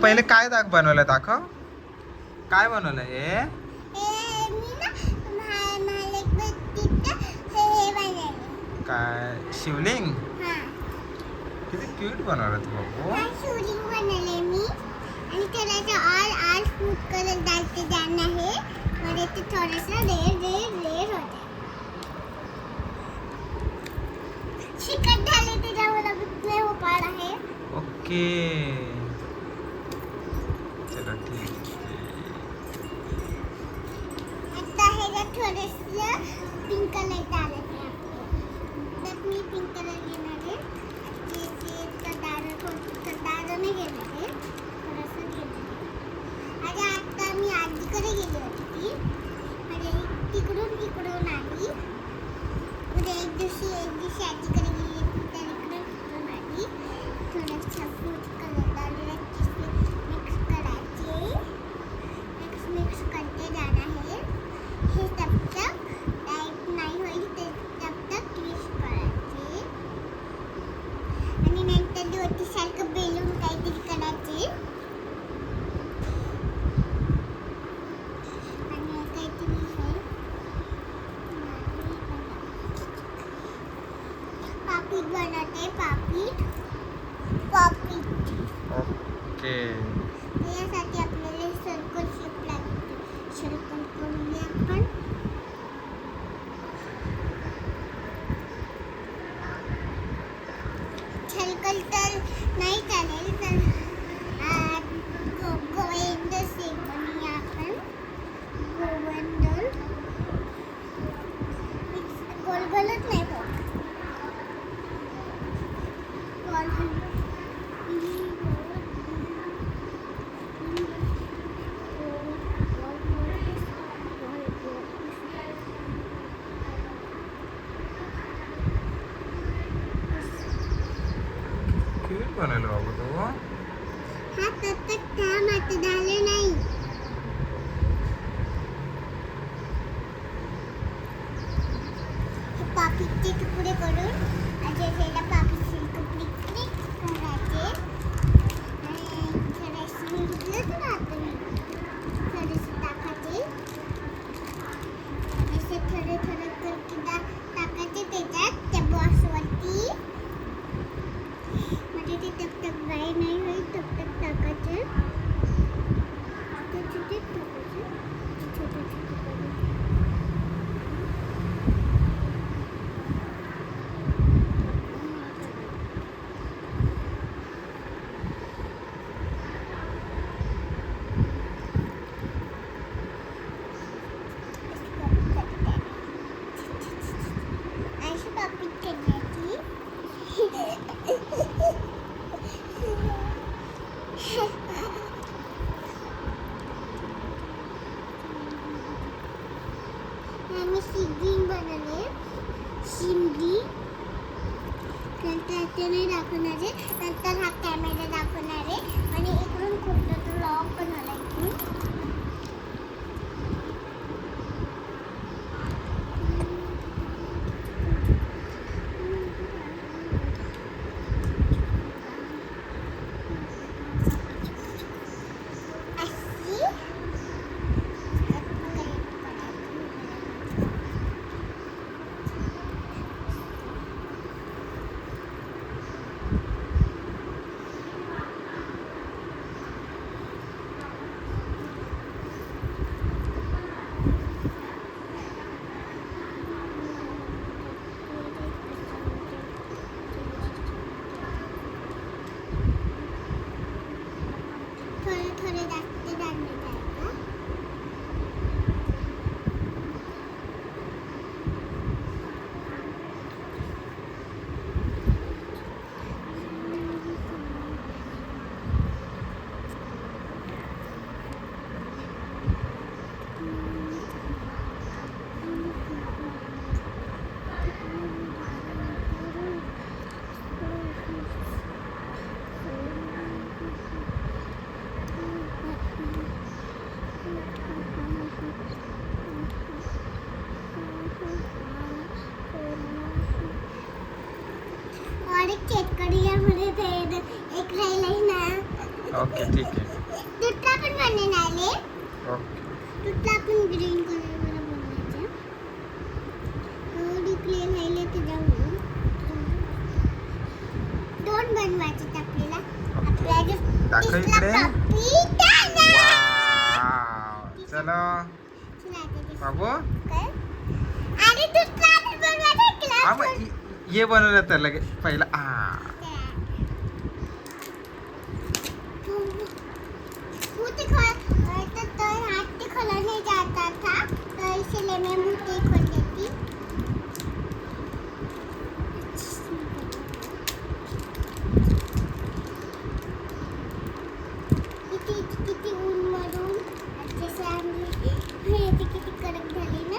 पहिले काय दाग बनवलं दाखव. काय बनवलं हे? काय शिवलिंग? किती क्यूट बनवलं तू बाबू. शिवलिंग बनवले मी आणि त्याला आल फूड कलर डालते जाना है और ये थोड़ा सा रेड होता है. चिकन डाले त्याच्यावर अभी वो पाड़ा है. ओके चलो ठीक आहे. आता हे थोडंसं पिंक कलर डालायचं आहे. त्यात मी पिंक कलर घेणार आहे. दाराने घेणार आहे. थोडंसं घेणार आहे. आणि आता मी आजीकडे गेली होती आणि तिकडून आली. उद्या एक दिवशी आजीकडे गेली होती तर इकडून आली. थोडंसं फूड कलर डालून मिक्स करते जाना है. हे तब तक टाइट नाही होईल ते तब तक ट्विस्ट करायचे आणि नंतर दोटीसारखं बेलून काहीतरी करायचे आणि काहीतरी पापीट बनवते. पापीट ओके यासाठी आपल्याला सर्कल शेप लागते. सर्कल करूया आपण. सर्कल तर नाही चालेल तर गोविंद शेप बनवूया आपण. गोलगोलच नाही बघ. क्यूट बनवलं बाबू तू. हा तब तक काम आता झालं नाही. पापीचे तुकडे करून त्याला पापीचे तुकडे करायचे आणि थोडेसे घेतलं तर आता मी थोडेसे टाकायचे. असे थोडे करके टाकायचे त्याच्यात त्या बॉक्सवरती. म्हणजे ते तब तक ड्राय नाही होईल तब तक टाकायचे. छोटे अशी पापीट करायची. आम्ही शिंगी बनवले. शिंगी नंतर ते नाही दाखवणार आहे. नंतर हा कॅमेरा दाखवणार आहे आणि इकडून कुठलं तर लॉक बनवला इकडून. थोडे जास्त जाणले जायला. और एक चेक करूया मध्ये ते एक राहिलंय ना. ओके ठीक आहे. बनवणार आहे. ओके. तुला आपण ग्रीन कलर वर बनवायचं. थोडी क्ले राहिले ते जाऊन दोन बनवायचे आपल्याला. आपल्याला दाखव इकडे. वाव. चलो बाबू. काय? अरे तू स्लाइड बनवायचं क्लास. हा मग ये बनवलं तर लगे पहिला किती ऊन मरून जसे आम्ही किती कडक झाली ना.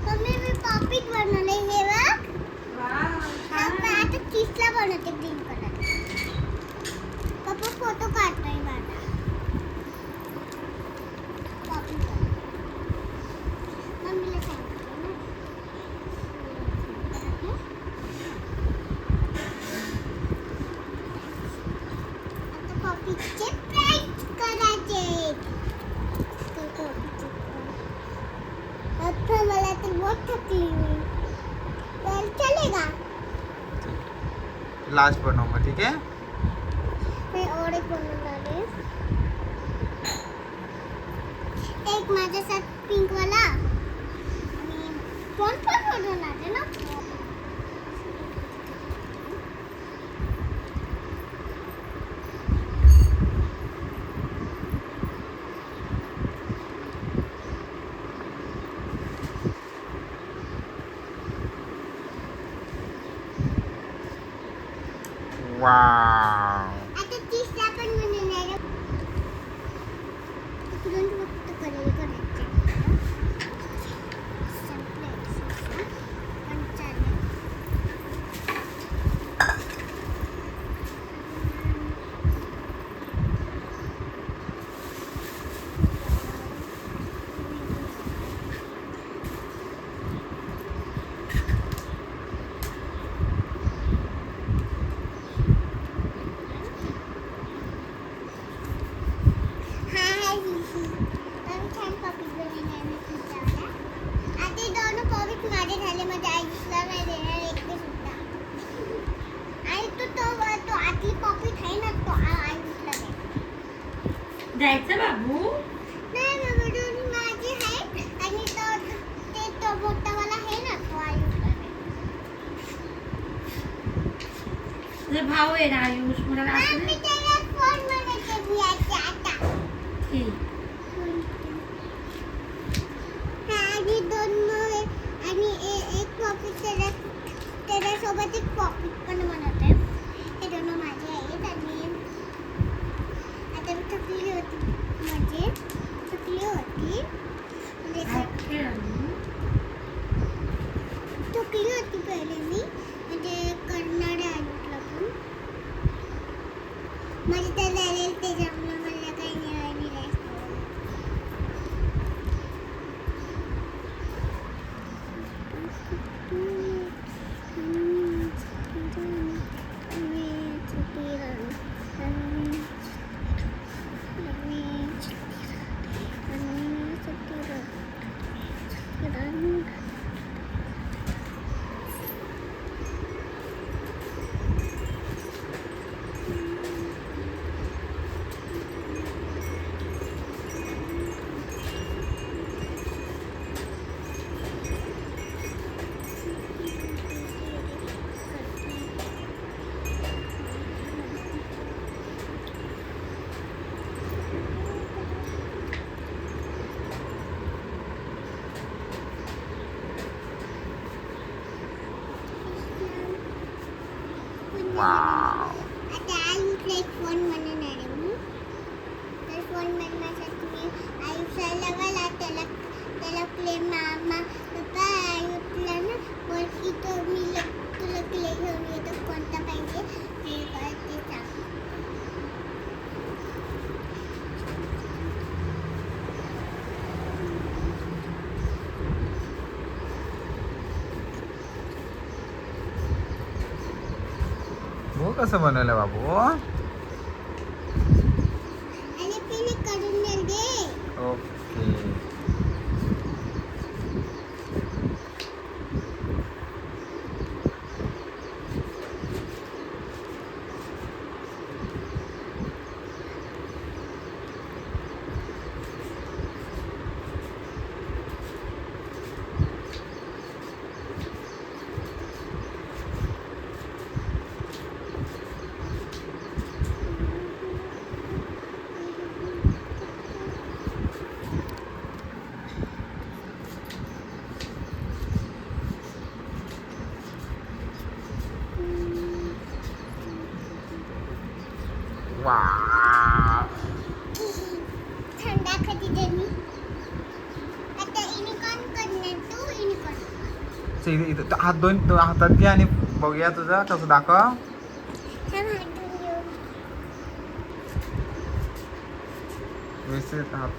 मम्मी मी पॉपिट बनवले हे बघ. आता किसला बनवते ग्रीन कलर. पप्पा फोटो काढतोय माझा. पॉपिट मम्मीला सांगितलं ना. आता पॉपिटचे प्राइस करायचे. आता मला तर बहुत थकली मी. तर चलेगा. लास्ट बनव मग ठीक आहे. मी और एक बनवणार आहे. एक माझ्यासाठी पिंक वाला आणि कोण पण बनवणार आहे ना. वाव. आता तिसरा पण बनवणार आहे. इकडून फक्त कलर करायचे. संपलं. पण चालेल. छान पॉपिट बनवणार मी तुझ्याला. आता दोन पॉपिट माझे झाले. माझ्या आई दुसरा नाही देणार एक ते सुद्धा. आणि तो आतली पॉपिट आहे ना तो आई दुसरा दे. जायचं बाबू. नाही बाबा दोन्ही माझे आहे आणि तो मोठावाला आहे ना तो आई दुसरा दे. तुझा भाऊ आहे ना आयुष मला असं मी त्याला फोन बनवते बुयाचे आता. ठीक. आणि दोन आणि एक पॉपिट त्याच्यासोबत एक पॉपिट पण बनवते. हे दोन माझे आहेत. आणि आता मी थकली होती. म्हणजे थकली होती पहिले मी म्हणजे करणारे आयुषला पण म्हणजे त्याला ते जमलं. मला काही नाही वाव. आता आयुषला एक फोन बनवणार आहे मी. तर फोन बनवण्यासाठी मी आयुषला मला त्याला प्ले मामा पप्पा आयुषला ना वरती तो मी तुला प्ले घेऊन येतो कोणता पाहिजे ते सांग. कसं बनवलं बाबू? आणि पिणे काढून दे. ओके. वा. थंडा कधी दे मी. आता युनिकॉर्न करणार तू युनिकॉर्न. इथं हात दोन हातात घे आणि बघूया तुझं कसं दाखव. व्यवस्थित हात